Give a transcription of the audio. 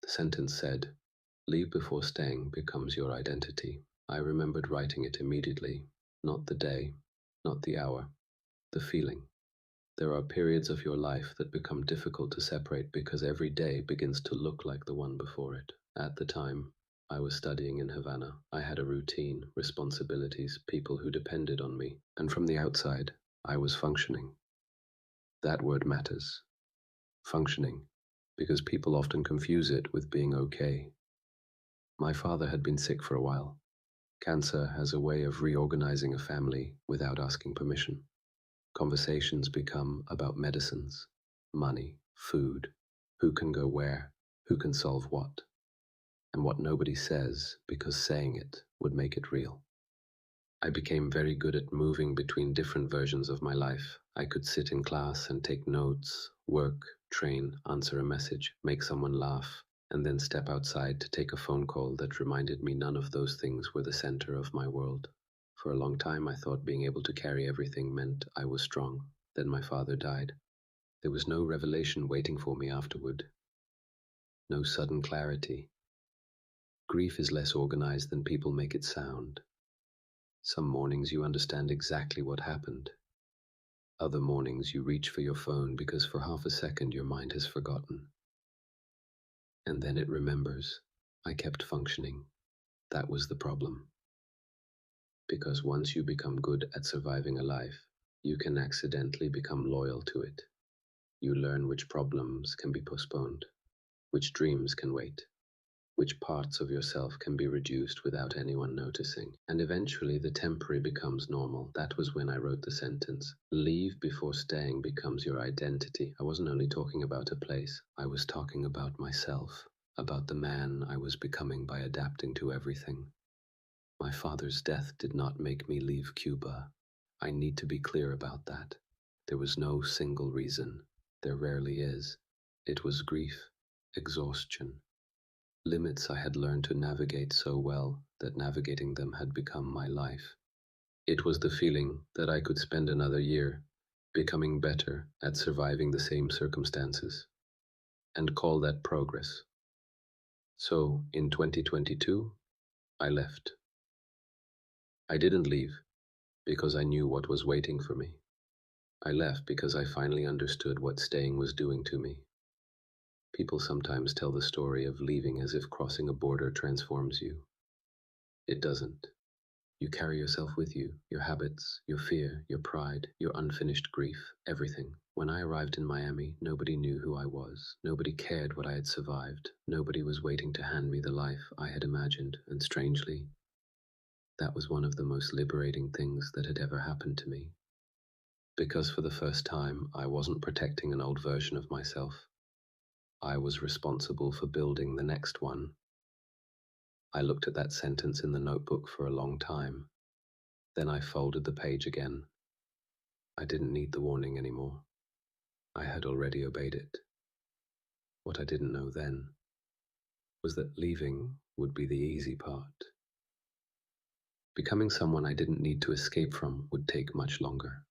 The sentence said, "Leave before staying becomes your identity." I remembered writing it immediately. Not the day, not the hour, the feeling. There are periods of your life that become difficult to separate because every day begins to look like the one before it. At the time, I was studying in Havana. I had a routine, responsibilities, people who depended on me, and from the outside, I was functioning. That word matters. Functioning, because people often confuse it with being okay. My father had been sick for a while. Cancer has a way of reorganizing a family without asking permission. Conversations become about medicines, money, food, who can go where, who can solve what, and what nobody says because saying it would make it real. I became very good at moving between different versions of my life. I could sit in class and take notes, work, train, answer a message, make someone laugh, and then step outside to take a phone call that reminded me none of those things were the center of my world. For a long time, I thought being able to carry everything meant I was strong. Then my father died. There was no revelation waiting for me afterward, no sudden clarity. Grief is less organized than people make it sound. Some mornings you understand exactly what happened. Other mornings you reach for your phone because for half a second your mind has forgotten. And then it remembers. I kept functioning. That was the problem. Because once you become good at surviving a life, you can accidentally become loyal to it. You learn which problems can be postponed, which dreams can wait, which parts of yourself can be reduced without anyone noticing. And eventually the temporary becomes normal. That was when I wrote the sentence, "Leave before staying becomes your identity." I wasn't only talking about a place, I was talking about myself, about the man I was becoming by adapting to everything. My father's death did not make me leave Cuba. I need to be clear about that. There was no single reason. There rarely is. It was grief, exhaustion, limits I had learned to navigate so well that navigating them had become my life. It was the feeling that I could spend another year becoming better at surviving the same circumstances and call that progress. So in 2022, I left. I didn't leave because I knew what was waiting for me. I left because I finally understood what staying was doing to me. People sometimes tell the story of leaving as if crossing a border transforms you. It doesn't. You carry yourself with you, your habits, your fear, your pride, your unfinished grief, everything. When I arrived in Miami, nobody knew who I was. Nobody cared what I had survived. Nobody was waiting to hand me the life I had imagined, and strangely, that was one of the most liberating things that had ever happened to me. Because for the first time, I wasn't protecting an old version of myself. I was responsible for building the next one. I looked at that sentence in the notebook for a long time. Then I folded the page again. I didn't need the warning anymore. I had already obeyed it. What I didn't know then was that leaving would be the easy part. Becoming someone I didn't need to escape from would take much longer.